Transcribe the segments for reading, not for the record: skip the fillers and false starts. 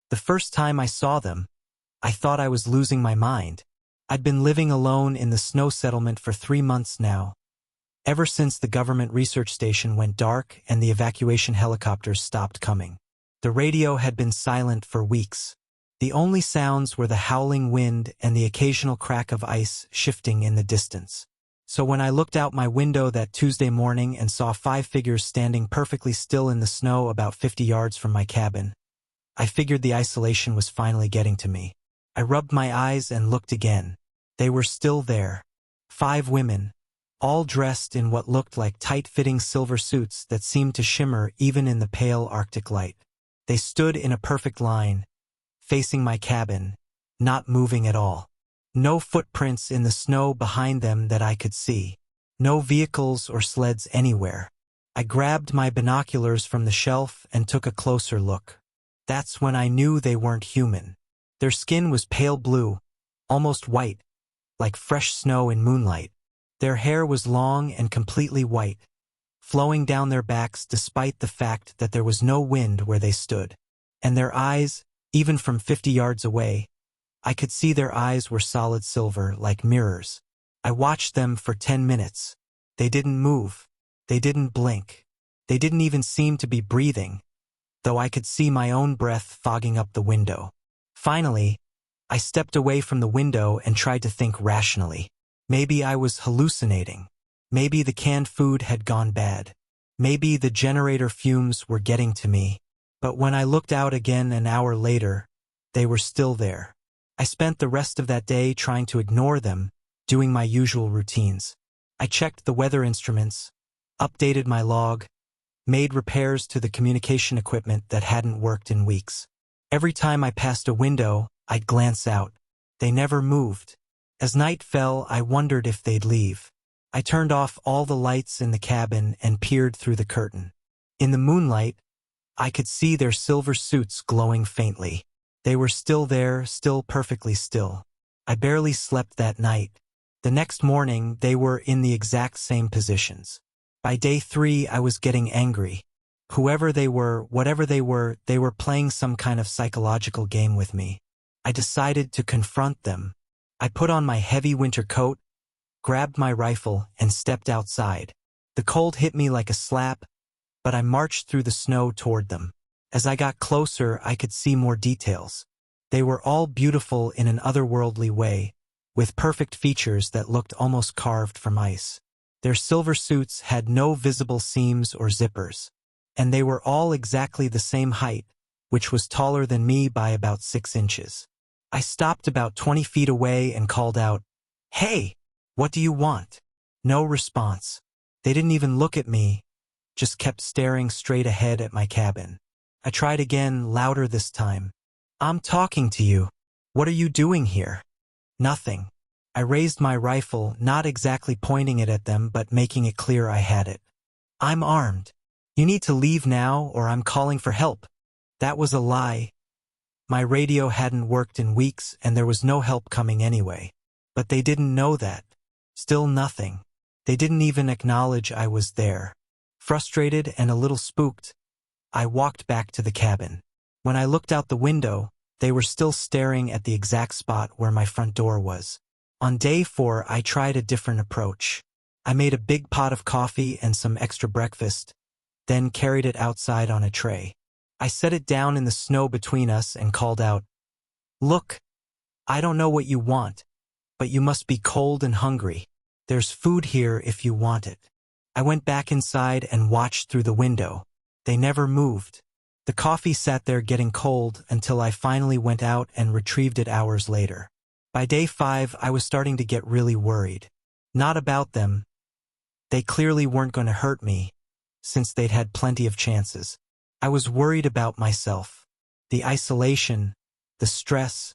The first time I saw them, I thought I was losing my mind. I'd been living alone in the snow settlement for 3 months now, ever since the government research station went dark and the evacuation helicopters stopped coming. The radio had been silent for weeks. The only sounds were the howling wind and the occasional crack of ice shifting in the distance. So when I looked out my window that Tuesday morning and saw 5 figures standing perfectly still in the snow about 50 yards from my cabin, I figured the isolation was finally getting to me. I rubbed my eyes and looked again. They were still there. 5 women, all dressed in what looked like tight-fitting silver suits that seemed to shimmer even in the pale Arctic light. They stood in a perfect line, facing my cabin, not moving at all. No footprints in the snow behind them that I could see. No vehicles or sleds anywhere. I grabbed my binoculars from the shelf and took a closer look. That's when I knew they weren't human. Their skin was pale blue, almost white, like fresh snow in moonlight. Their hair was long and completely white, flowing down their backs despite the fact that there was no wind where they stood. And their eyes, even from 50 yards away, I could see their eyes were solid silver, like mirrors. I watched them for 10 minutes. They didn't move. They didn't blink. They didn't even seem to be breathing, though I could see my own breath fogging up the window. Finally, I stepped away from the window and tried to think rationally. Maybe I was hallucinating. Maybe the canned food had gone bad. Maybe the generator fumes were getting to me. But when I looked out again an hour later, they were still there. I spent the rest of that day trying to ignore them, doing my usual routines. I checked the weather instruments, updated my log, made repairs to the communication equipment that hadn't worked in weeks. Every time I passed a window, I'd glance out. They never moved. As night fell, I wondered if they'd leave. I turned off all the lights in the cabin and peered through the curtain. In the moonlight, I could see their silver suits glowing faintly. They were still there, still perfectly still. I barely slept that night. The next morning, they were in the exact same positions. By day 3, I was getting angry. Whoever they were, whatever they were playing some kind of psychological game with me. I decided to confront them. I put on my heavy winter coat, grabbed my rifle, and stepped outside. The cold hit me like a slap, but I marched through the snow toward them. As I got closer, I could see more details. They were all beautiful in an otherworldly way, with perfect features that looked almost carved from ice. Their silver suits had no visible seams or zippers, and they were all exactly the same height, which was taller than me by about 6 inches. I stopped about 20 feet away and called out, "Hey, what do you want?" No response. They didn't even look at me, just kept staring straight ahead at my cabin. I tried again, louder this time. "I'm talking to you. What are you doing here?" Nothing. I raised my rifle, not exactly pointing it at them, but making it clear I had it. "I'm armed. You need to leave now or I'm calling for help." That was a lie. My radio hadn't worked in weeks and there was no help coming anyway. But they didn't know that. Still nothing. They didn't even acknowledge I was there. Frustrated and a little spooked, I walked back to the cabin. When I looked out the window, they were still staring at the exact spot where my front door was. On day 4, I tried a different approach. I made a big pot of coffee and some extra breakfast, then carried it outside on a tray. I set it down in the snow between us and called out, "Look, I don't know what you want, but you must be cold and hungry. There's food here if you want it." I went back inside and watched through the window. They never moved. The coffee sat there getting cold until I finally went out and retrieved it hours later. By day 5, I was starting to get really worried. Not about them. They clearly weren't going to hurt me, since they'd had plenty of chances. I was worried about myself. The isolation, the stress,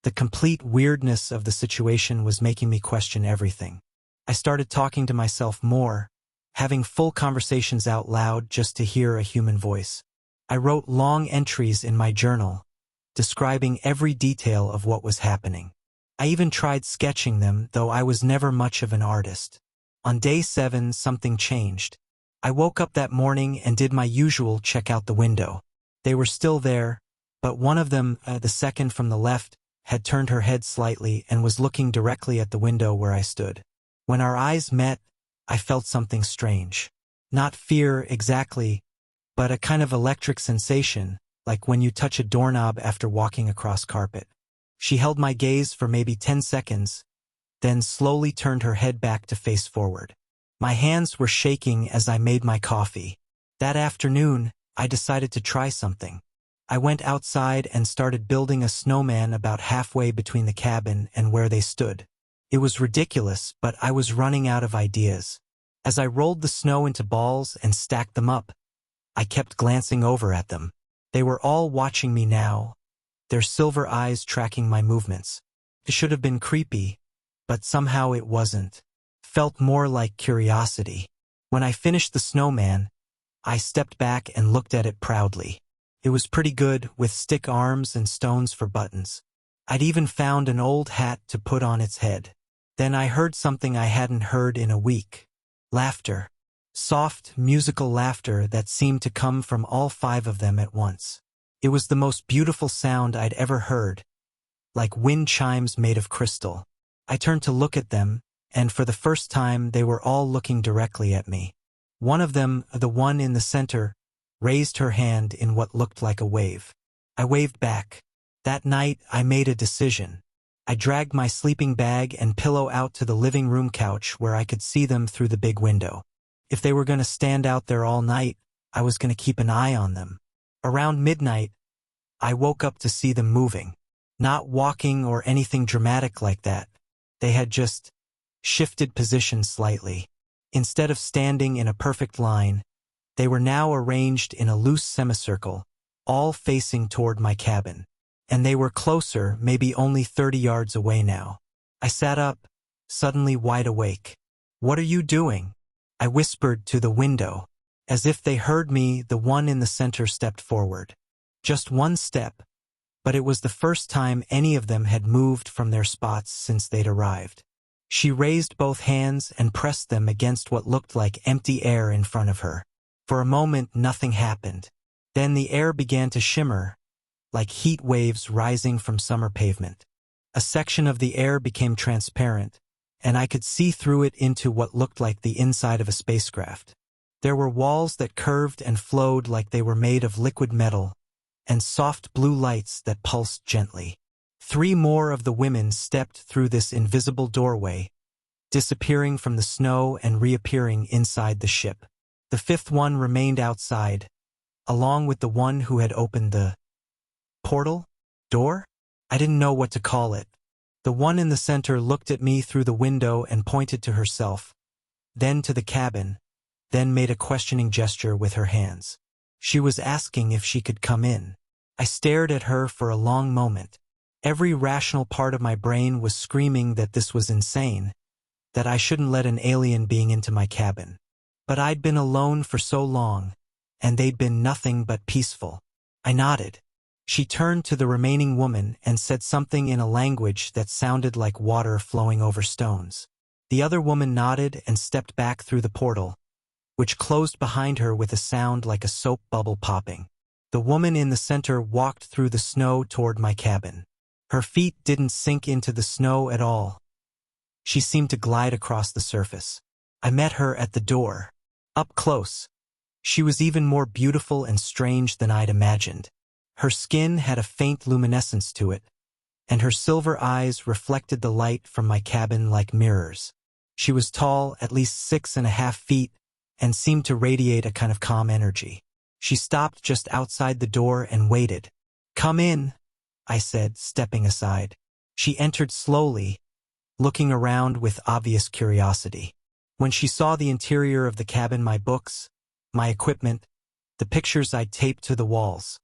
the complete weirdness of the situation was making me question everything. I started talking to myself more, having full conversations out loud just to hear a human voice. I wrote long entries in my journal, describing every detail of what was happening. I even tried sketching them, though I was never much of an artist. On day 7, something changed. I woke up that morning and did my usual check out the window. They were still there, but one of them, the second from the left, had turned her head slightly and was looking directly at the window where I stood. When our eyes met, I felt something strange. Not fear exactly, but a kind of electric sensation, like when you touch a doorknob after walking across carpet. She held my gaze for maybe 10 seconds, then slowly turned her head back to face forward. My hands were shaking as I made my coffee. That afternoon, I decided to try something. I went outside and started building a snowman about halfway between the cabin and where they stood. It was ridiculous, but I was running out of ideas. As I rolled the snow into balls and stacked them up, I kept glancing over at them. They were all watching me now, their silver eyes tracking my movements. It should have been creepy, but somehow it wasn't. Felt more like curiosity. When I finished the snowman, I stepped back and looked at it proudly. It was pretty good, with stick arms and stones for buttons. I'd even found an old hat to put on its head. Then I heard something I hadn't heard in a week. Laughter. Soft, musical laughter that seemed to come from all 5 of them at once. It was the most beautiful sound I'd ever heard, like wind chimes made of crystal. I turned to look at them, and for the first time they were all looking directly at me. One of them, the one in the center, raised her hand in what looked like a wave. I waved back. That night I made a decision. I dragged my sleeping bag and pillow out to the living room couch where I could see them through the big window. If they were going to stand out there all night, I was going to keep an eye on them. Around midnight, I woke up to see them moving. Not walking or anything dramatic like that. They had just shifted position slightly. Instead of standing in a perfect line, they were now arranged in a loose semicircle, all facing toward my cabin. And they were closer, maybe only 30 yards away now. I sat up, suddenly wide awake. "What are you doing?" I whispered to the window. As if they heard me, the one in the center stepped forward. Just one step, but it was the first time any of them had moved from their spots since they'd arrived. She raised both hands and pressed them against what looked like empty air in front of her. For a moment, nothing happened. Then the air began to shimmer, like heat waves rising from summer pavement. A section of the air became transparent, and I could see through it into what looked like the inside of a spacecraft. There were walls that curved and flowed like they were made of liquid metal, and soft blue lights that pulsed gently. 3 more of the women stepped through this invisible doorway, disappearing from the snow and reappearing inside the ship. The 5th one remained outside, along with the one who had opened the portal? Door? I didn't know what to call it. The one in the center looked at me through the window and pointed to herself, then to the cabin, then made a questioning gesture with her hands. She was asking if she could come in. I stared at her for a long moment. Every rational part of my brain was screaming that this was insane, that I shouldn't let an alien being into my cabin. But I'd been alone for so long, and they'd been nothing but peaceful. I nodded. She turned to the remaining woman and said something in a language that sounded like water flowing over stones. The other woman nodded and stepped back through the portal, which closed behind her with a sound like a soap bubble popping. The woman in the center walked through the snow toward my cabin. Her feet didn't sink into the snow at all. She seemed to glide across the surface. I met her at the door. Up close. She was even more beautiful and strange than I'd imagined. Her skin had a faint luminescence to it, and her silver eyes reflected the light from my cabin like mirrors. She was tall, at least 6.5 feet, and seemed to radiate a kind of calm energy. She stopped just outside the door and waited. "Come in," I said, stepping aside. She entered slowly, looking around with obvious curiosity. When she saw the interior of the cabin, my books, my equipment, the pictures I'd taped to the walls,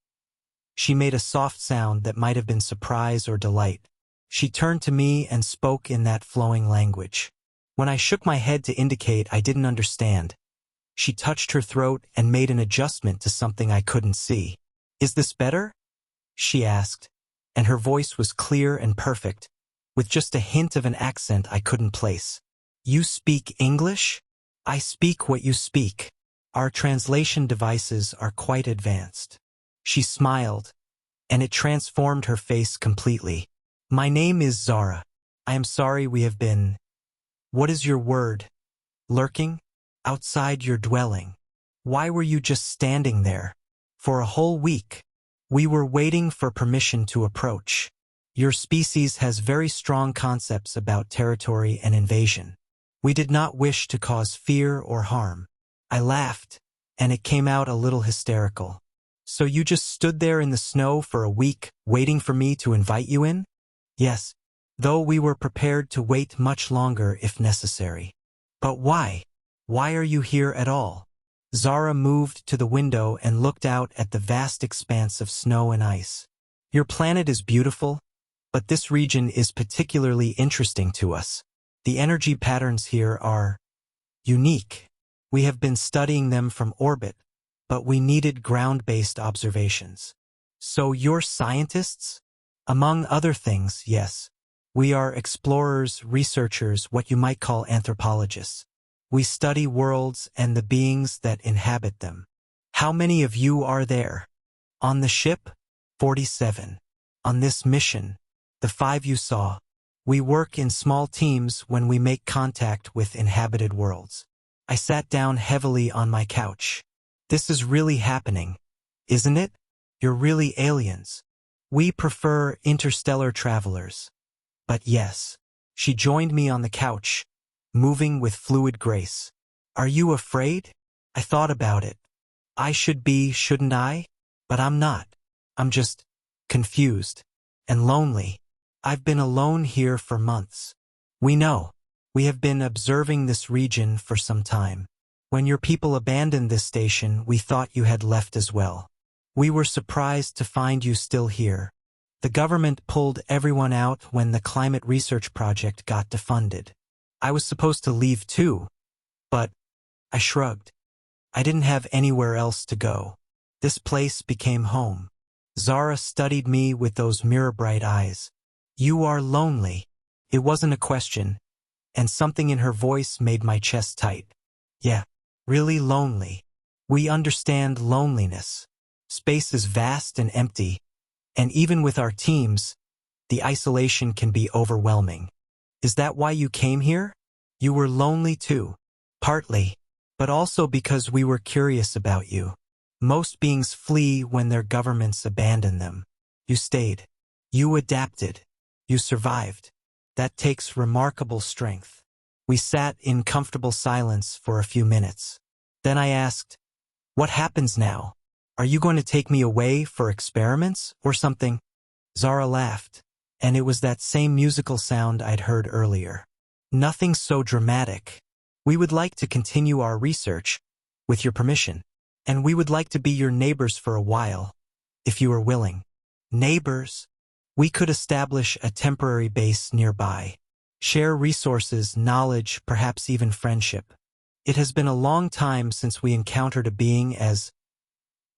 she made a soft sound that might have been surprise or delight. She turned to me and spoke in that flowing language. When I shook my head to indicate I didn't understand, she touched her throat and made an adjustment to something I couldn't see. "Is this better?" she asked, and her voice was clear and perfect, with just a hint of an accent I couldn't place. "You speak English?" "I speak what you speak. Our translation devices are quite advanced." She smiled, and it transformed her face completely. My name is Zara. I am sorry we have been, what is your word, lurking outside your dwelling. Why were you just standing there? For a whole week. We were waiting for permission to approach. Your species has very strong concepts about territory and invasion. We did not wish to cause fear or harm. I laughed, and it came out a little hysterical. So you just stood there in the snow for a week, waiting for me to invite you in? Yes, though we were prepared to wait much longer if necessary. But why? Why are you here at all? Zara moved to the window and looked out at the vast expanse of snow and ice. Your planet is beautiful, but this region is particularly interesting to us. The energy patterns here are unique. We have been studying them from orbit, but we needed ground-based observations. So you're scientists? Among other things, yes. We are explorers, researchers, what you might call anthropologists. We study worlds and the beings that inhabit them. How many of you are there? On the ship? 47. On this mission, the 5 you saw. We work in small teams when we make contact with inhabited worlds. I sat down heavily on my couch. This is really happening, isn't it? You're really aliens. We prefer interstellar travelers. But yes. She joined me on the couch, moving with fluid grace. Are you afraid? I thought about it. I should be, shouldn't I? But I'm not. I'm just confused and lonely. I've been alone here for months. We know. We have been observing this region for some time. When your people abandoned this station, we thought you had left as well. We were surprised to find you still here. The government pulled everyone out when the climate research project got defunded. I was supposed to leave too, but I shrugged. I didn't have anywhere else to go. This place became home. Zara studied me with those mirror-bright eyes. You are lonely. It wasn't a question, and something in her voice made my chest tight. Yeah, really lonely. We understand loneliness. Space is vast and empty, and even with our teams, the isolation can be overwhelming. Is that why you came here? You were lonely too. Partly, but also because we were curious about you. Most beings flee when their governments abandon them. You stayed. You adapted. You survived. That takes remarkable strength. We sat in comfortable silence for a few minutes. Then I asked, what happens now? Are you going to take me away for experiments or something? Zara laughed, and it was that same musical sound I'd heard earlier. Nothing so dramatic. We would like to continue our research, with your permission, and we would like to be your neighbors for a while, if you are willing. Neighbors? We could establish a temporary base nearby, share resources, knowledge, perhaps even friendship. It has been a long time since we encountered a being as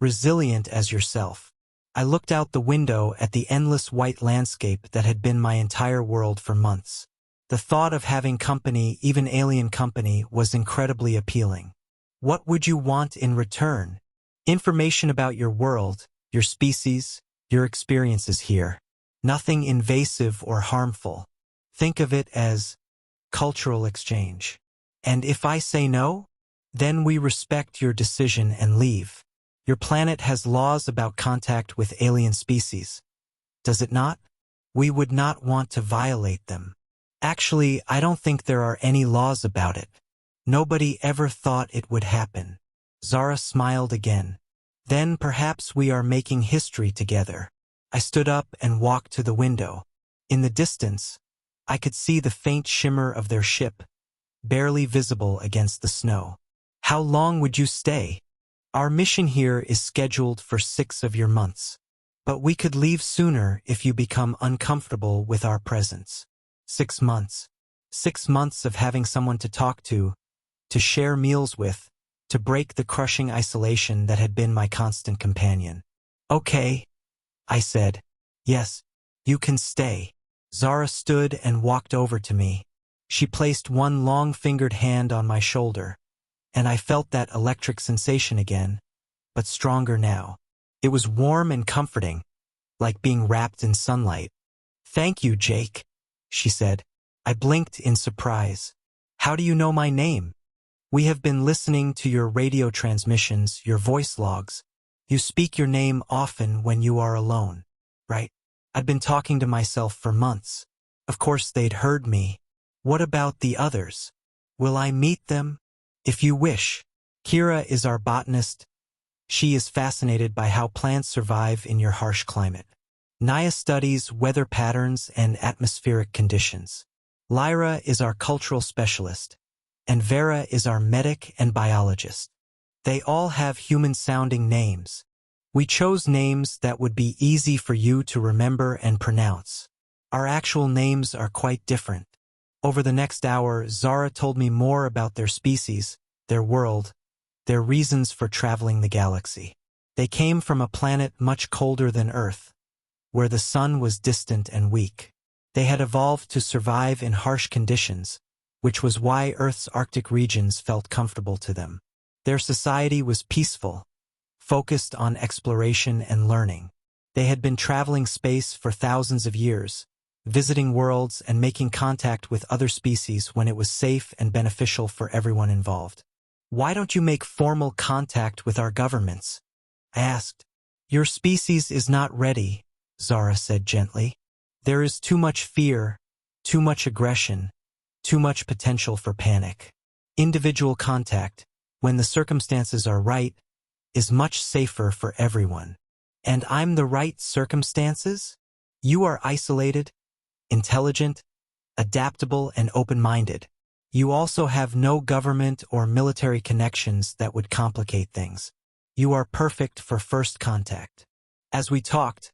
resilient as yourself. I looked out the window at the endless white landscape that had been my entire world for months. The thought of having company, even alien company, was incredibly appealing. What would you want in return? Information about your world, your species, your experiences here. Nothing invasive or harmful. Think of it as cultural exchange. And if I say no, then we respect your decision and leave. Your planet has laws about contact with alien species. Does it not? We would not want to violate them. Actually, I don't think there are any laws about it. Nobody ever thought it would happen. Zara smiled again. Then perhaps we are making history together. I stood up and walked to the window. In the distance, I could see the faint shimmer of their ship, barely visible against the snow. How long would you stay? Our mission here is scheduled for 6 of your months. But we could leave sooner if you become uncomfortable with our presence. 6 months. 6 months of having someone to talk to share meals with, to break the crushing isolation that had been my constant companion. Okay, I said. Yes, you can stay. Zara stood and walked over to me. She placed one long-fingered hand on my shoulder, and I felt that electric sensation again, but stronger now. It was warm and comforting, like being wrapped in sunlight. "Thank you, Jake," she said. I blinked in surprise. "How do you know my name?" "We have been listening to your radio transmissions, your voice logs. You speak your name often when you are alone, right?" I'd been talking to myself for months. Of course they'd heard me. "What about the others? Will I meet them?" "If you wish. Kira is our botanist. She is fascinated by how plants survive in your harsh climate. Naya studies weather patterns and atmospheric conditions. Lyra is our cultural specialist, and Vera is our medic and biologist. They all have human-sounding names. We chose names that would be easy for you to remember and pronounce. Our actual names are quite different." Over the next hour, Zara told me more about their species, their world, their reasons for traveling the galaxy. They came from a planet much colder than Earth, where the sun was distant and weak. They had evolved to survive in harsh conditions, which was why Earth's Arctic regions felt comfortable to them. Their society was peaceful, focused on exploration and learning. They had been traveling space for thousands of years, visiting worlds and making contact with other species when it was safe and beneficial for everyone involved. "Why don't you make formal contact with our governments?" I asked. "Your species is not ready," Zara said gently. "There is too much fear, too much aggression, too much potential for panic. Individual contact, when the circumstances are right, is much safer for everyone." "And I'm the right circumstances? You are isolated, intelligent, adaptable, and open-minded. You also have no government or military connections that would complicate things. You are perfect for first contact." As we talked,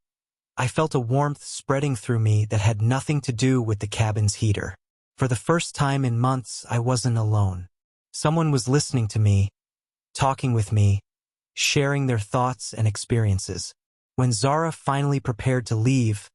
I felt a warmth spreading through me that had nothing to do with the cabin's heater. For the first time in months, I wasn't alone. Someone was listening to me, talking with me, sharing their thoughts and experiences. When Zara finally prepared to leave,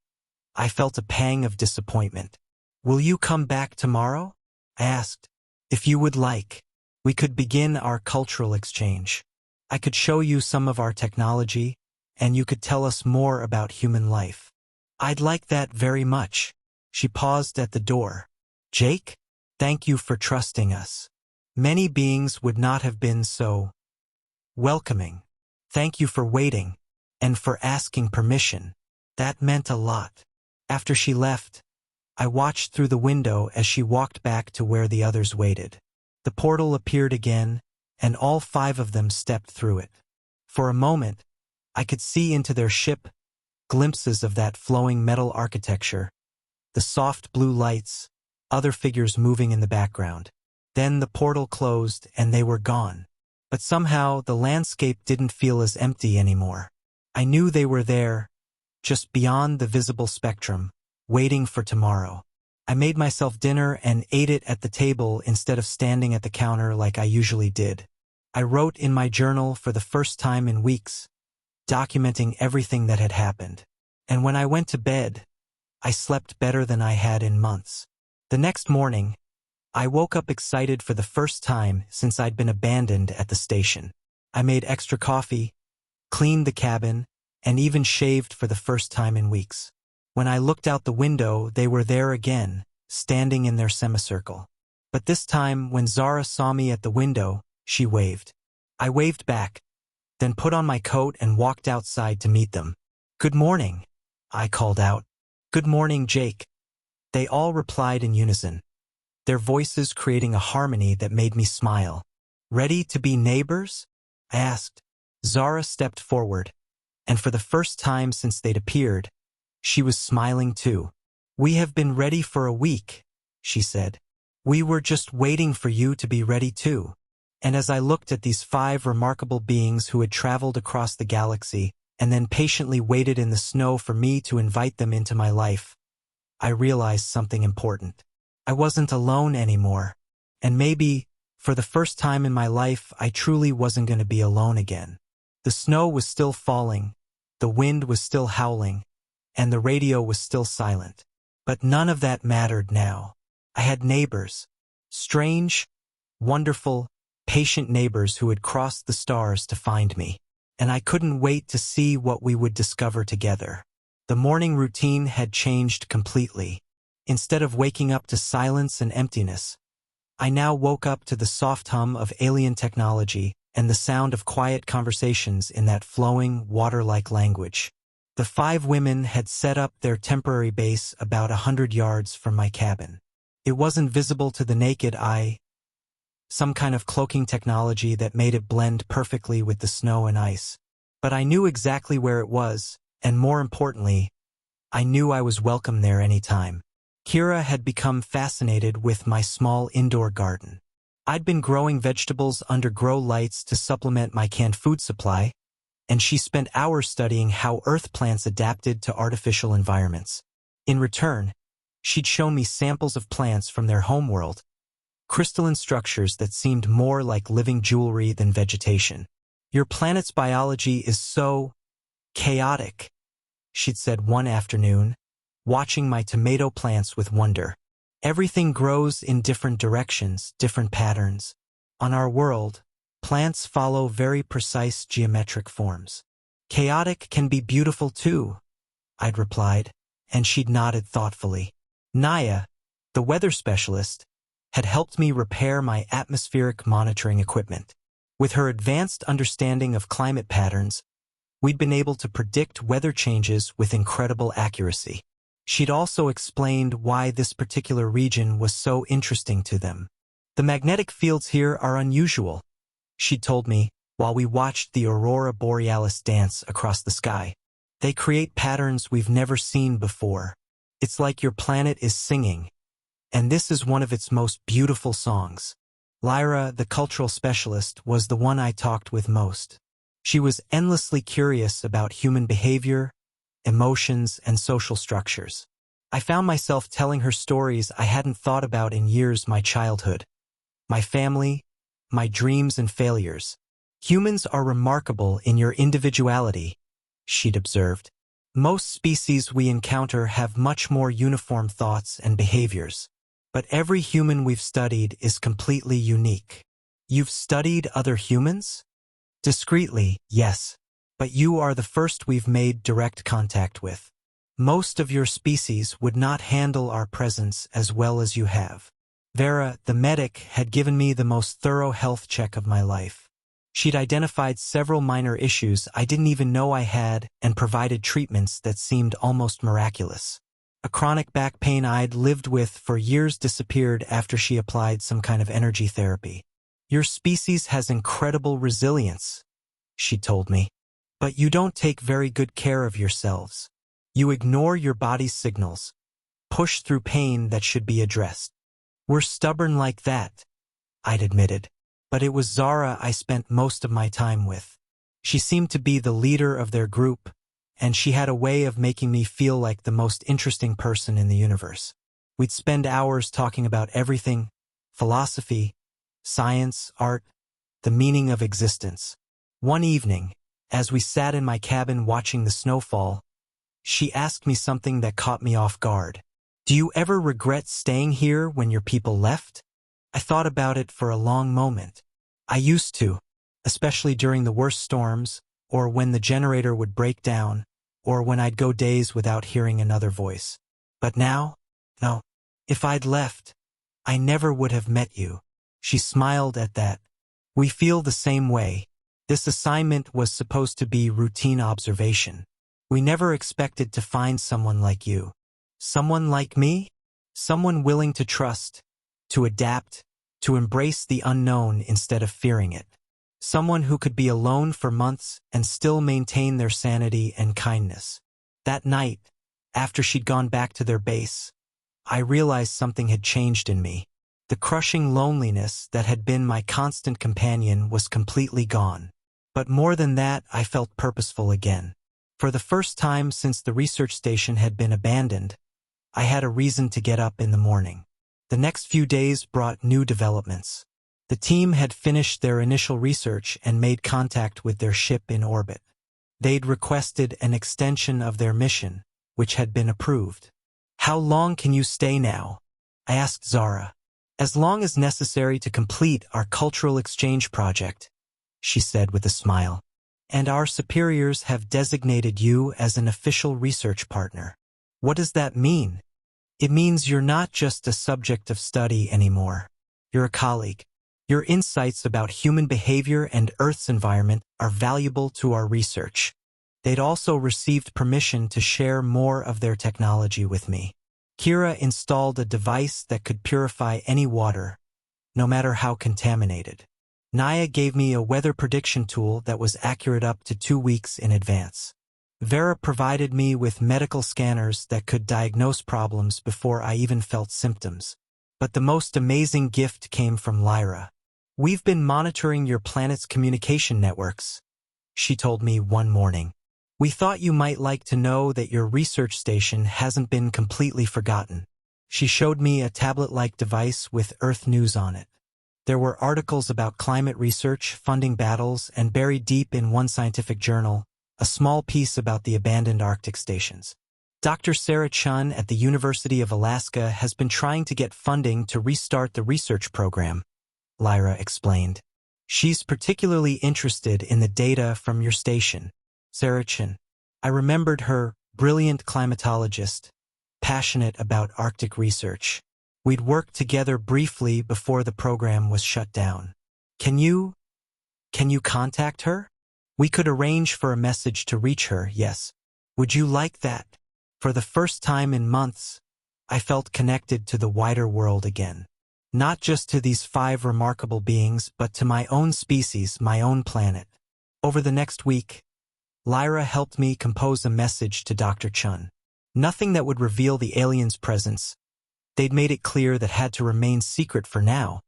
I felt a pang of disappointment. "Will you come back tomorrow?" I asked. "If you would like, we could begin our cultural exchange. I could show you some of our technology, and you could tell us more about human life." "I'd like that very much." She paused at the door. "Jake, thank you for trusting us. Many beings would not have been so welcoming. Thank you for waiting, and for asking permission. That meant a lot." After she left, I watched through the window as she walked back to where the others waited. The portal appeared again, and all 5 of them stepped through it. For a moment, I could see into their ship, glimpses of that flowing metal architecture, the soft blue lights, other figures moving in the background. Then the portal closed and they were gone. But somehow the landscape didn't feel as empty anymore. I knew they were there, just beyond the visible spectrum, waiting for tomorrow. I made myself dinner and ate it at the table instead of standing at the counter like I usually did. I wrote in my journal for the first time in weeks, documenting everything that had happened. And when I went to bed, I slept better than I had in months. The next morning, I woke up excited for the first time since I'd been abandoned at the station. I made extra coffee, cleaned the cabin, and even shaved for the first time in weeks. When I looked out the window, they were there again, standing in their semicircle. But this time, when Zara saw me at the window, she waved. I waved back, then put on my coat and walked outside to meet them. "Good morning," I called out. "Good morning, Jake." They all replied in unison, their voices creating a harmony that made me smile. "Ready to be neighbors?" I asked. Zara stepped forward, and for the first time since they'd appeared, she was smiling too. "We have been ready for a week," she said. "We were just waiting for you to be ready too." And as I looked at these 5 remarkable beings who had traveled across the galaxy and then patiently waited in the snow for me to invite them into my life, I realized something important. I wasn't alone anymore. And maybe, for the first time in my life, I truly wasn't going to be alone again. The snow was still falling, the wind was still howling, and the radio was still silent. But none of that mattered now. I had neighbors. Strange, wonderful, patient neighbors who had crossed the stars to find me. And I couldn't wait to see what we would discover together. The morning routine had changed completely. Instead of waking up to silence and emptiness, I now woke up to the soft hum of alien technology and the sound of quiet conversations in that flowing, water-like language. The 5 women had set up their temporary base about 100 yards from my cabin. It wasn't visible to the naked eye, some kind of cloaking technology that made it blend perfectly with the snow and ice. But I knew exactly where it was, and more importantly, I knew I was welcome there anytime. Kira had become fascinated with my small indoor garden. I'd been growing vegetables under grow lights to supplement my canned food supply, and she spent hours studying how earth plants adapted to artificial environments. In return, she'd shown me samples of plants from their homeworld, crystalline structures that seemed more like living jewelry than vegetation. "Your planet's biology is so chaotic," she'd said one afternoon, watching my tomato plants with wonder. "Everything grows in different directions, different patterns. On our world, plants follow very precise geometric forms." "Chaotic can be beautiful too," I'd replied, and she'd nodded thoughtfully. Naya, the weather specialist, had helped me repair my atmospheric monitoring equipment. With her advanced understanding of climate patterns, we'd been able to predict weather changes with incredible accuracy. She'd also explained why this particular region was so interesting to them. "The magnetic fields here are unusual," she'd told me while we watched the aurora borealis dance across the sky. "They create patterns we've never seen before. It's like your planet is singing, and this is one of its most beautiful songs." Lyra, the cultural specialist, was the one I talked with most. She was endlessly curious about human behavior, emotions, and social structures. I found myself telling her stories I hadn't thought about in years: my childhood, my family, my dreams and failures. "Humans are remarkable in your individuality," she'd observed. "Most species we encounter have much more uniform thoughts and behaviors. But every human we've studied is completely unique." "You've studied other humans?" "Discreetly, yes. But you are the first we've made direct contact with. Most of your species would not handle our presence as well as you have." Vera, the medic, had given me the most thorough health check of my life. She'd identified several minor issues I didn't even know I had and provided treatments that seemed almost miraculous. A chronic back pain I'd lived with for years disappeared after she applied some kind of energy therapy. "Your species has incredible resilience," she told me. "But you don't take very good care of yourselves. You ignore your body's signals, push through pain that should be addressed." "We're stubborn like that," I'd admitted. But it was Zara I spent most of my time with. She seemed to be the leader of their group, and she had a way of making me feel like the most interesting person in the universe. We'd spend hours talking about everything: philosophy, science, art, the meaning of existence. One evening, as we sat in my cabin watching the snowfall, she asked me something that caught me off guard. "Do you ever regret staying here when your people left?" I thought about it for a long moment. I used to, especially during the worst storms, or when the generator would break down, or when I'd go days without hearing another voice. But now, no. If I'd left, I never would have met you. She smiled at that. "We feel the same way. This assignment was supposed to be routine observation. We never expected to find someone like you." "Someone like me?" "Someone willing to trust, to adapt, to embrace the unknown instead of fearing it. Someone who could be alone for months and still maintain their sanity and kindness." That night, after she'd gone back to their base, I realized something had changed in me. The crushing loneliness that had been my constant companion was completely gone. But more than that, I felt purposeful again. For the first time since the research station had been abandoned, I had a reason to get up in the morning. The next few days brought new developments. The team had finished their initial research and made contact with their ship in orbit. They'd requested an extension of their mission, which had been approved. "How long can you stay now?" I asked Zara. "As long as necessary to complete our cultural exchange project," she said with a smile. And our superiors have designated you as an official research partner. What does that mean? It means you're not just a subject of study anymore. You're a colleague. Your insights about human behavior and Earth's environment are valuable to our research. They'd also received permission to share more of their technology with me. Kira installed a device that could purify any water, no matter how contaminated. Naya gave me a weather prediction tool that was accurate up to 2 weeks in advance. Vera provided me with medical scanners that could diagnose problems before I even felt symptoms. But the most amazing gift came from Lyra. We've been monitoring your planet's communication networks, she told me one morning. We thought you might like to know that your research station hasn't been completely forgotten. She showed me a tablet-like device with Earth news on it. There were articles about climate research, funding battles, and buried deep in one scientific journal, a small piece about the abandoned Arctic stations. Dr. Sarah Chun at the University of Alaska has been trying to get funding to restart the research program, Lyra explained. She's particularly interested in the data from your station. Sarah Chun. I remembered her, brilliant climatologist, passionate about Arctic research. We'd worked together briefly before the program was shut down. Can you contact her? We could arrange for a message to reach her, yes. Would you like that? For the first time in months, I felt connected to the wider world again. Not just to these 5 remarkable beings, but to my own species, my own planet. Over the next week, Lyra helped me compose a message to Dr. Chun. Nothing that would reveal the aliens' presence. They'd made it clear that had to remain secret for now,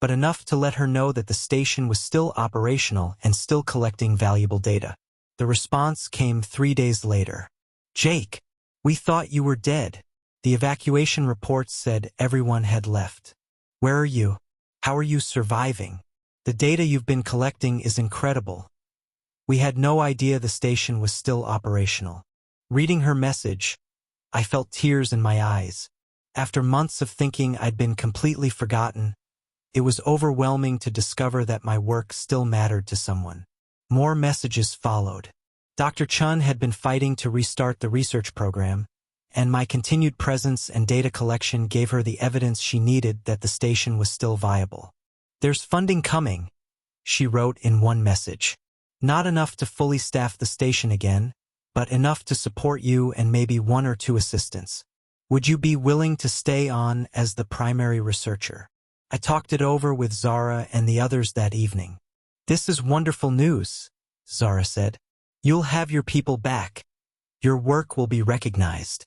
but enough to let her know that the station was still operational and still collecting valuable data. The response came 3 days later. Jake, we thought you were dead. The evacuation reports said everyone had left. Where are you? How are you surviving? The data you've been collecting is incredible. We had no idea the station was still operational. Reading her message, I felt tears in my eyes. After months of thinking I'd been completely forgotten, it was overwhelming to discover that my work still mattered to someone. More messages followed. Dr. Chun had been fighting to restart the research program, and my continued presence and data collection gave her the evidence she needed that the station was still viable. There's funding coming, she wrote in one message. Not enough to fully staff the station again, but enough to support you and maybe 1 or 2 assistants. Would you be willing to stay on as the primary researcher? I talked it over with Zara and the others that evening. This is wonderful news, Zara said. You'll have your people back. Your work will be recognized.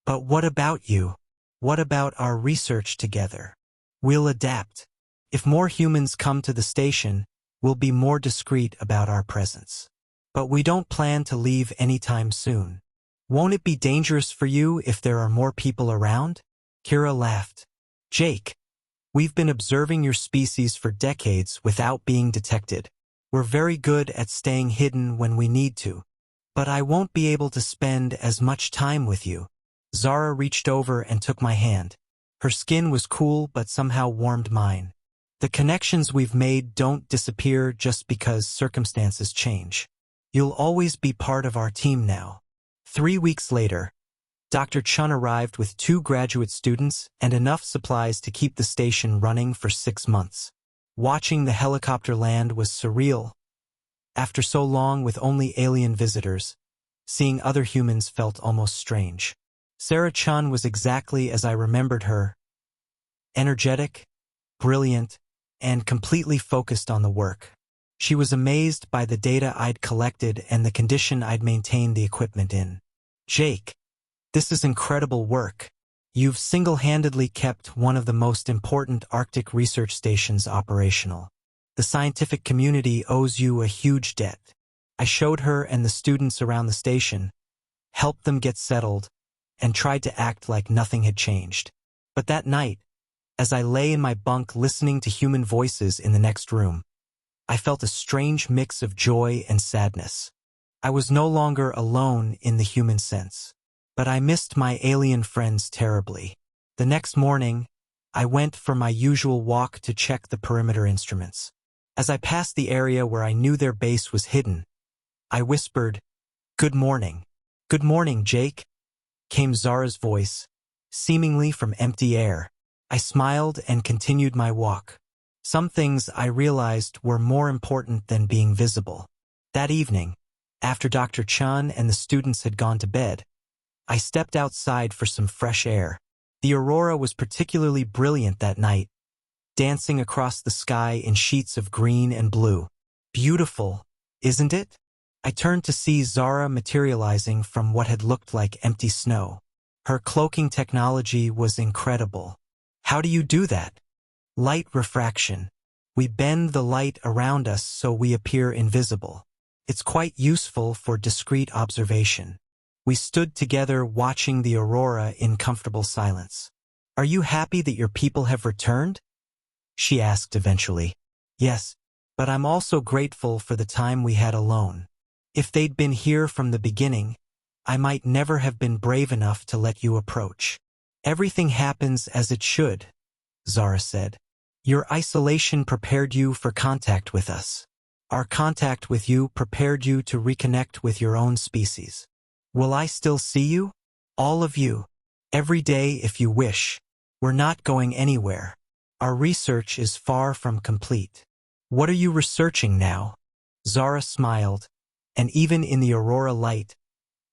But what about you? What about our research together? We'll adapt. If more humans come to the station, we'll be more discreet about our presence. But we don't plan to leave anytime soon. Won't it be dangerous for you if there are more people around? Kira laughed. Jake, we've been observing your species for decades without being detected. We're very good at staying hidden when we need to. But I won't be able to spend as much time with you. Zara reached over and took my hand. Her skin was cool but somehow warmed mine. The connections we've made don't disappear just because circumstances change. You'll always be part of our team now. 3 weeks later, Dr. Chun arrived with 2 graduate students and enough supplies to keep the station running for 6 months. Watching the helicopter land was surreal. After so long with only alien visitors, seeing other humans felt almost strange. Sarah Chun was exactly as I remembered her. Energetic, brilliant, and completely focused on the work. She was amazed by the data I'd collected and the condition I'd maintained the equipment in. Jake, this is incredible work. You've single-handedly kept one of the most important Arctic research stations operational. The scientific community owes you a huge debt. I showed her and the students around the station, helped them get settled, and tried to act like nothing had changed. But that night, as I lay in my bunk listening to human voices in the next room, I felt a strange mix of joy and sadness. I was no longer alone in the human sense, but I missed my alien friends terribly. The next morning, I went for my usual walk to check the perimeter instruments. As I passed the area where I knew their base was hidden, I whispered, "Good morning." "Good morning, Jake," came Zara's voice, seemingly from empty air. I smiled and continued my walk. Some things I realized were more important than being visible. That evening, after Dr. Chun and the students had gone to bed, I stepped outside for some fresh air. The aurora was particularly brilliant that night, dancing across the sky in sheets of green and blue. Beautiful, isn't it? I turned to see Zara materializing from what had looked like empty snow. Her cloaking technology was incredible. "How do you do that?" "Light refraction. We bend the light around us so we appear invisible. It's quite useful for discreet observation." We stood together watching the aurora in comfortable silence. "Are you happy that your people have returned?" she asked eventually. "Yes, but I'm also grateful for the time we had alone. If they'd been here from the beginning, I might never have been brave enough to let you approach." "Everything happens as it should," Zara said. "Your isolation prepared you for contact with us. Our contact with you prepared you to reconnect with your own species. Will I still see you? All of you. Every day if you wish. We're not going anywhere. Our research is far from complete." "What are you researching now?" Zara smiled, and even in the aurora light,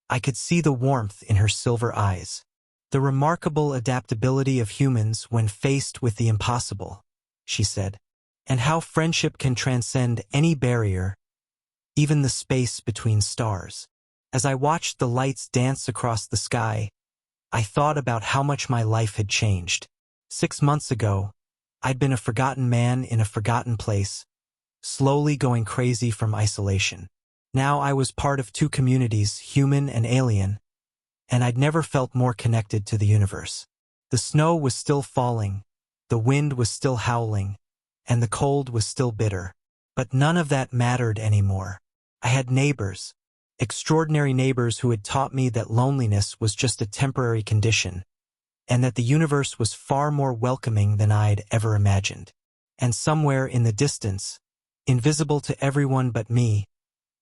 I could see the warmth in her silver eyes. "The remarkable adaptability of humans when faced with the impossible," she said, "and how friendship can transcend any barrier, even the space between stars." As I watched the lights dance across the sky, I thought about how much my life had changed. 6 months ago, I'd been a forgotten man in a forgotten place, slowly going crazy from isolation. Now I was part of 2 communities, human and alien, and I'd never felt more connected to the universe. The snow was still falling, the wind was still howling, and the cold was still bitter. But none of that mattered anymore. I had neighbors, extraordinary neighbors who had taught me that loneliness was just a temporary condition, and that the universe was far more welcoming than I'd ever imagined. And somewhere in the distance, invisible to everyone but me,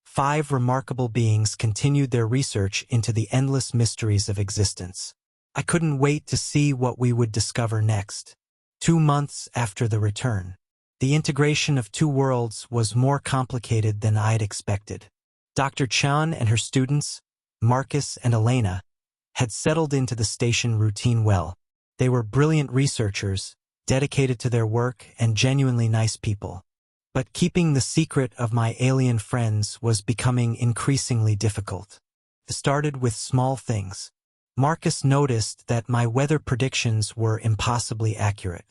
5 remarkable beings continued their research into the endless mysteries of existence. I couldn't wait to see what we would discover next. 2 months after the return, the integration of 2 worlds was more complicated than I'd expected. Dr. Chan and her students, Marcus and Elena, had settled into the station routine well. They were brilliant researchers, dedicated to their work and genuinely nice people. But keeping the secret of my alien friends was becoming increasingly difficult. It started with small things. Marcus noticed that my weather predictions were impossibly accurate.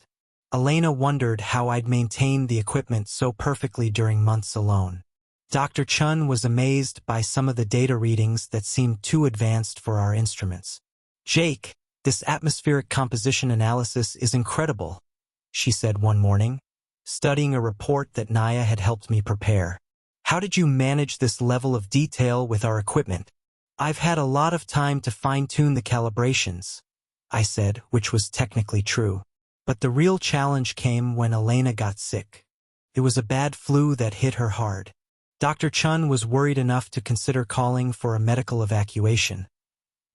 Elena wondered how I'd maintained the equipment so perfectly during months alone. Dr. Chun was amazed by some of the data readings that seemed too advanced for our instruments. "Jake, this atmospheric composition analysis is incredible," she said one morning, studying a report that Naya had helped me prepare. "How did you manage this level of detail with our equipment?" "I've had a lot of time to fine-tune the calibrations," I said, which was technically true. But the real challenge came when Elena got sick. It was a bad flu that hit her hard. Dr. Chun was worried enough to consider calling for a medical evacuation,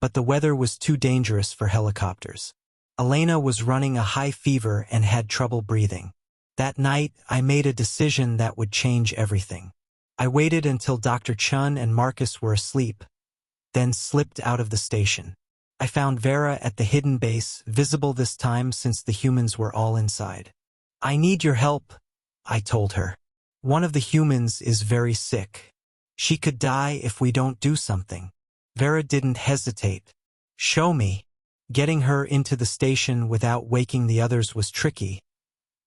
but the weather was too dangerous for helicopters. Elena was running a high fever and had trouble breathing. That night, I made a decision that would change everything. I waited until Dr. Chun and Marcus were asleep, then slipped out of the station. I found Vera at the hidden base, visible this time since the humans were all inside. "I need your help," I told her. "One of the humans is very sick. She could die if we don't do something." Vera didn't hesitate. "Show me." Getting her into the station without waking the others was tricky,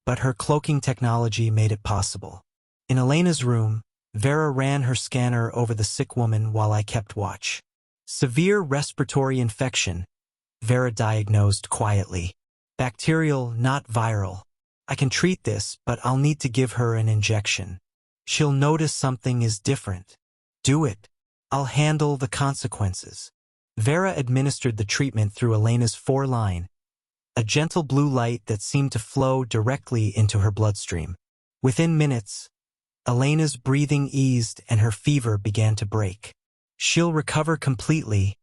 but her cloaking technology made it possible. In Elena's room, Vera ran her scanner over the sick woman while I kept watch. "Severe respiratory infection," Vera diagnosed quietly. "Bacterial, not viral. I can treat this, but I'll need to give her an injection. She'll notice something is different. Do it. I'll handle the consequences." Vera administered the treatment through Elena's foreline, a gentle blue light that seemed to flow directly into her bloodstream. Within minutes, Elena's breathing eased and her fever began to break. "She'll recover completely,"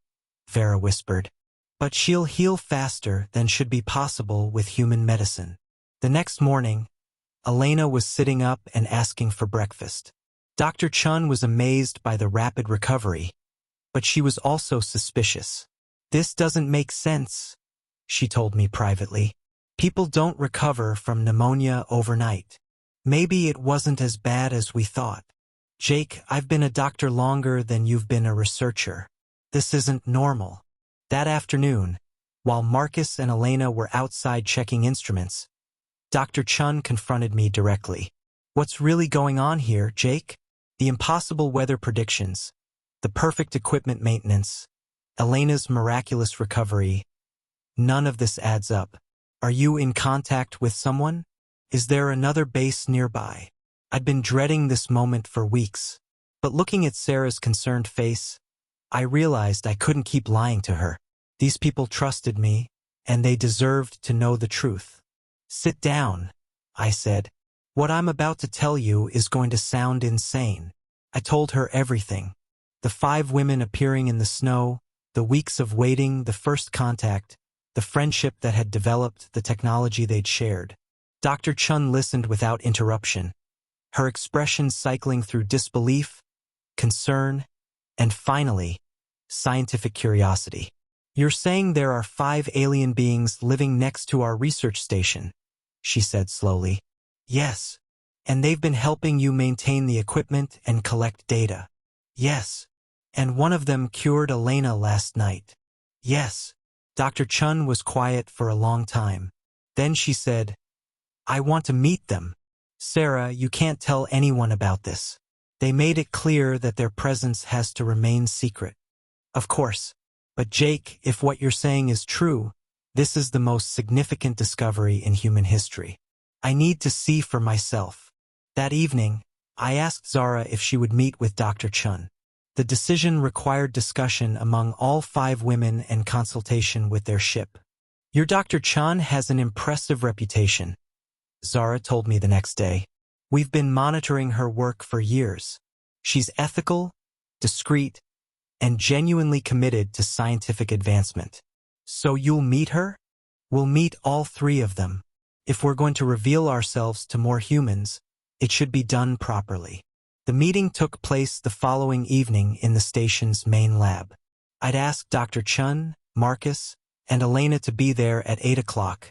Vera whispered. "But she'll heal faster than should be possible with human medicine." The next morning, Elena was sitting up and asking for breakfast. Dr. Chun was amazed by the rapid recovery, but she was also suspicious. "This doesn't make sense," she told me privately. "People don't recover from pneumonia overnight. Maybe it wasn't as bad as we thought. Jake, I've been a doctor longer than you've been a researcher. This isn't normal." That afternoon, while Marcus and Elena were outside checking instruments, Dr. Chun confronted me directly. "What's really going on here, Jake? The impossible weather predictions, the perfect equipment maintenance, Elena's miraculous recovery. None of this adds up. Are you in contact with someone? Is there another base nearby?" I'd been dreading this moment for weeks, but looking at Sarah's concerned face, I realized I couldn't keep lying to her. These people trusted me, and they deserved to know the truth. "Sit down," I said. "What I'm about to tell you is going to sound insane." I told her everything. The 5 women appearing in the snow, the weeks of waiting, the first contact, the friendship that had developed, the technology they'd shared. Dr. Chun listened without interruption, her expression cycling through disbelief, concern, and finally, scientific curiosity. "You're saying there are 5 alien beings living next to our research station," she said slowly. "Yes. And they've been helping you maintain the equipment and collect data." "Yes. And one of them cured Elena last night." "Yes." Dr. Chun was quiet for a long time. Then she said, "I want to meet them. Sarah, you can't tell anyone about this. They made it clear that their presence has to remain secret." "Of course. But Jake, if what you're saying is true, this is the most significant discovery in human history. I need to see for myself." That evening, I asked Zara if she would meet with Dr. Chun. The decision required discussion among all 5 women and consultation with their ship. "Your Dr. Chun has an impressive reputation," Zara told me the next day. "We've been monitoring her work for years. She's ethical, discreet, and genuinely committed to scientific advancement." "So you'll meet her?" "We'll meet all 3 of them. If we're going to reveal ourselves to more humans, it should be done properly." The meeting took place the following evening in the station's main lab. I'd asked Dr. Chun, Marcus, and Elena to be there at 8 o'clock,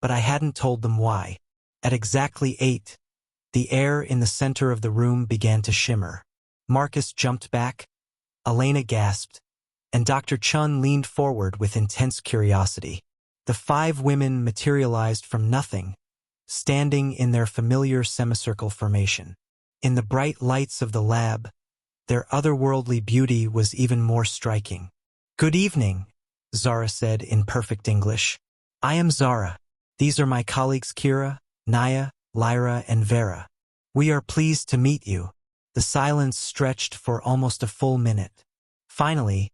but I hadn't told them why. At exactly 8, the air in the center of the room began to shimmer. Marcus jumped back, Elena gasped, and Dr. Chun leaned forward with intense curiosity. The 5 women materialized from nothing, standing in their familiar semicircle formation. In the bright lights of the lab, their otherworldly beauty was even more striking. "Good evening," Zara said in perfect English. "I am Zara. These are my colleagues Kira, Naya, Lyra, and Vera. We are pleased to meet you." The silence stretched for almost a full minute. Finally,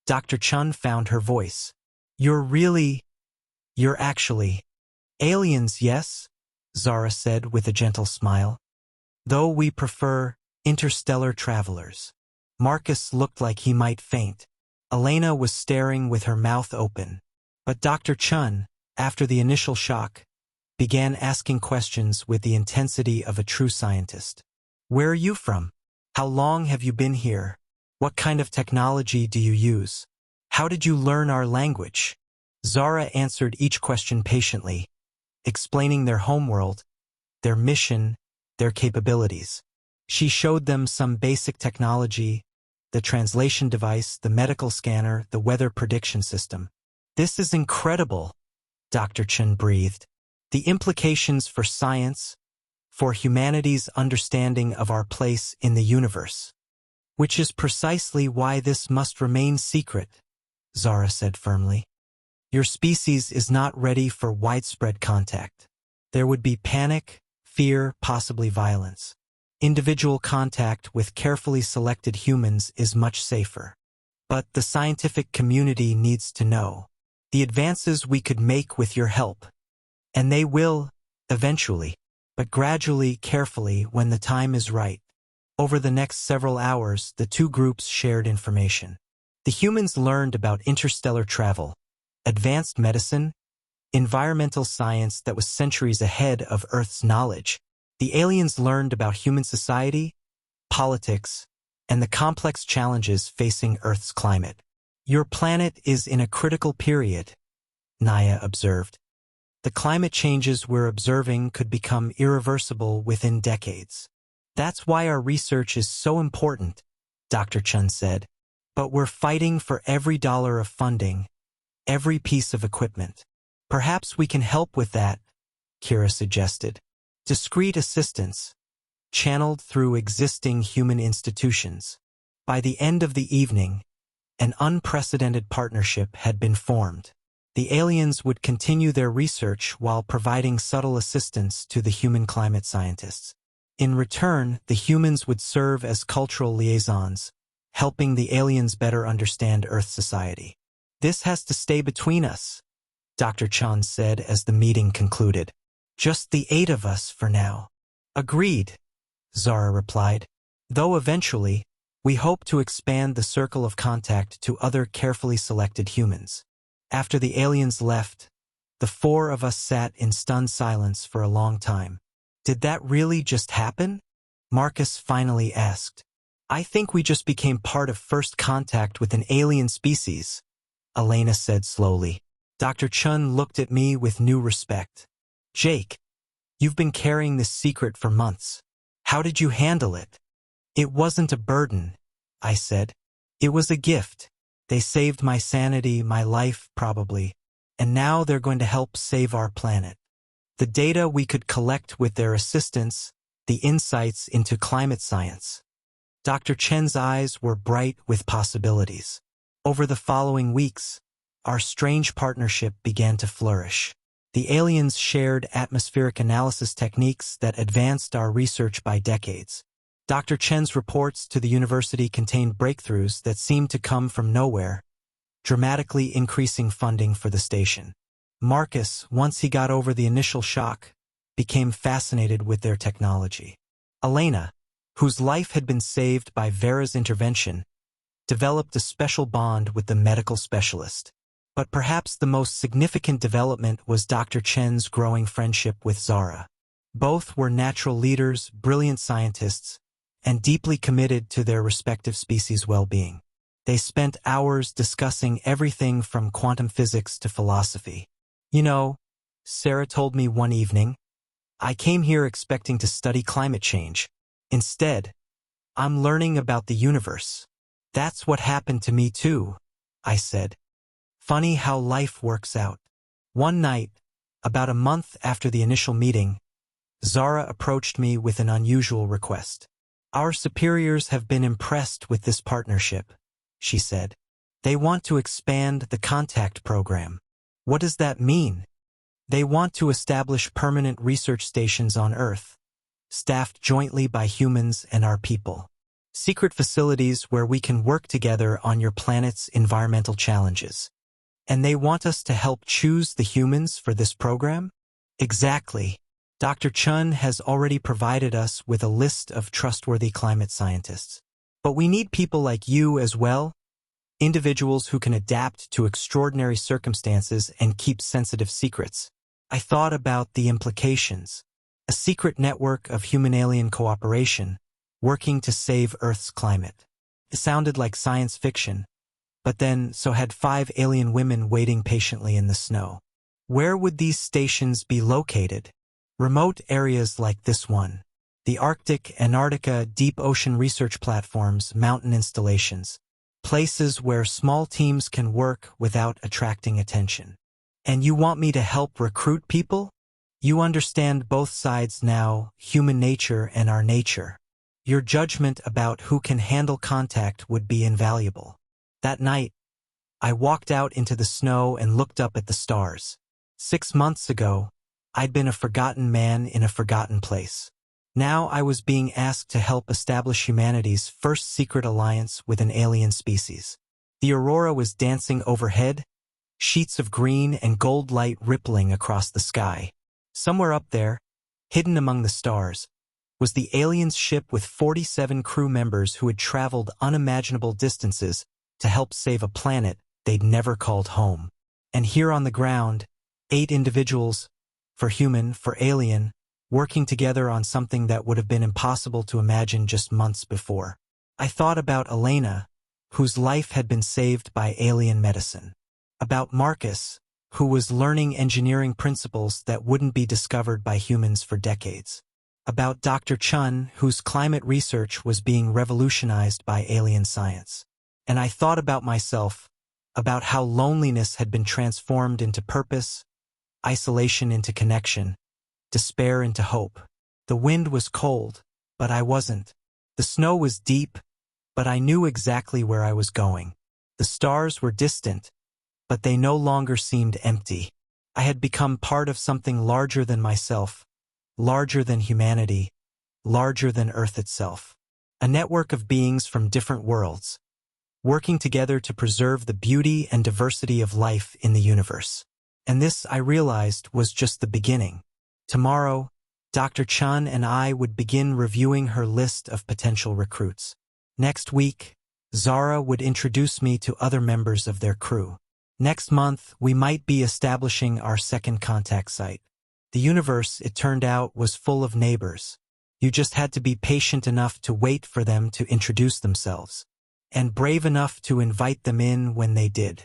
Dr. Chun found her voice. You're actually aliens, yes?" Zara said with a gentle smile. "Though we prefer interstellar travelers." Marcus looked like he might faint. Elena was staring with her mouth open. But Dr. Chun, after the initial shock, began asking questions with the intensity of a true scientist. "Where are you from? How long have you been here? What kind of technology do you use? How did you learn our language?" Zara answered each question patiently, explaining their homeworld, their mission, their capabilities. She showed them some basic technology, the translation device, the medical scanner, the weather prediction system. "This is incredible," Dr. Chun breathed. "The implications for science, for humanity's understanding of our place in the universe." "Which is precisely why this must remain secret," Zara said firmly. "Your species is not ready for widespread contact. There would be panic, fear, possibly violence. Individual contact with carefully selected humans is much safer. But the scientific community needs to know the advances we could make with your help. And they will, eventually." but gradually, carefully, when the time is right. Over the next several hours, the two groups shared information. The humans learned about interstellar travel, advanced medicine, environmental science that was centuries ahead of Earth's knowledge. The aliens learned about human society, politics, and the complex challenges facing Earth's climate. Your planet is in a critical period, Naya observed. The climate changes we're observing could become irreversible within decades. That's why our research is so important, Dr. Chun said. But we're fighting for every dollar of funding, every piece of equipment. Perhaps we can help with that, Kira suggested. Discreet assistance, channeled through existing human institutions. By the end of the evening, an unprecedented partnership had been formed. The aliens would continue their research while providing subtle assistance to the human climate scientists. In return, the humans would serve as cultural liaisons, helping the aliens better understand Earth society. This has to stay between us, Dr. Chan said as the meeting concluded. Just the 8 of us for now. Agreed, Zara replied. Though eventually, we hope to expand the circle of contact to other carefully selected humans. After the aliens left, the 4 of us sat in stunned silence for a long time. Did that really just happen? Marcus finally asked. I think we just became part of first contact with an alien species, Elena said slowly. Dr. Chun looked at me with new respect. Jake, you've been carrying this secret for months. How did you handle it? It wasn't a burden, I said. It was a gift. They saved my sanity, my life, probably, and now they're going to help save our planet. The data we could collect with their assistance, the insights into climate science. Dr. Chen's eyes were bright with possibilities. Over the following weeks, our strange partnership began to flourish. The aliens shared atmospheric analysis techniques that advanced our research by decades. Dr. Chen's reports to the university contained breakthroughs that seemed to come from nowhere, dramatically increasing funding for the station. Marcus, once he got over the initial shock, became fascinated with their technology. Elena, whose life had been saved by Vera's intervention, developed a special bond with the medical specialist. But perhaps the most significant development was Dr. Chen's growing friendship with Zara. Both were natural leaders, brilliant scientists, and deeply committed to their respective species' well-being. They spent hours discussing everything from quantum physics to philosophy. You know, Sarah told me one evening, I came here expecting to study climate change. Instead, I'm learning about the universe. That's what happened to me too, I said. Funny how life works out. One night, about a month after the initial meeting, Zara approached me with an unusual request. Our superiors have been impressed with this partnership, she said. They want to expand the contact program. What does that mean? They want to establish permanent research stations on Earth, staffed jointly by humans and our people. Secret facilities where we can work together on your planet's environmental challenges. And they want us to help choose the humans for this program? Exactly. Dr. Chun has already provided us with a list of trustworthy climate scientists. But we need people like you as well, individuals who can adapt to extraordinary circumstances and keep sensitive secrets. I thought about the implications. A secret network of human-alien cooperation, working to save Earth's climate. It sounded like science fiction. But then, so had 5 alien women waiting patiently in the snow. Where would these stations be located? Remote areas like this one. The Arctic, Antarctica, deep ocean research platforms, mountain installations. Places where small teams can work without attracting attention. And you want me to help recruit people? You understand both sides now, human nature and our nature. Your judgment about who can handle contact would be invaluable. That night, I walked out into the snow and looked up at the stars. 6 months ago, I'd been a forgotten man in a forgotten place. Now I was being asked to help establish humanity's first secret alliance with an alien species. The aurora was dancing overhead, sheets of green and gold light rippling across the sky. Somewhere up there, Hidden among the stars was the aliens' ship with 47 crew members who had traveled unimaginable distances to help save a planet they'd never called home. And here on the ground, 8 individuals, for human, for alien, working together on something that would have been impossible to imagine just months before. I thought about Elena, whose life had been saved by alien medicine. About Marcus, who was learning engineering principles that wouldn't be discovered by humans for decades. About Dr. Chun, whose climate research was being revolutionized by alien science. And I thought about myself, about how loneliness had been transformed into purpose, isolation into connection, despair into hope. The wind was cold, but I wasn't. The snow was deep, but I knew exactly where I was going. The stars were distant, but they no longer seemed empty. I had become part of something larger than myself, larger than humanity, larger than Earth itself. A network of beings from different worlds, working together to preserve the beauty and diversity of life in the universe. And this, I realized, was just the beginning. Tomorrow, Dr. Chun and I would begin reviewing her list of potential recruits. Next week, Zara would introduce me to other members of their crew. Next month, we might be establishing our second contact site. The universe, it turned out, was full of neighbors. You just had to be patient enough to wait for them to introduce themselves, and brave enough to invite them in when they did.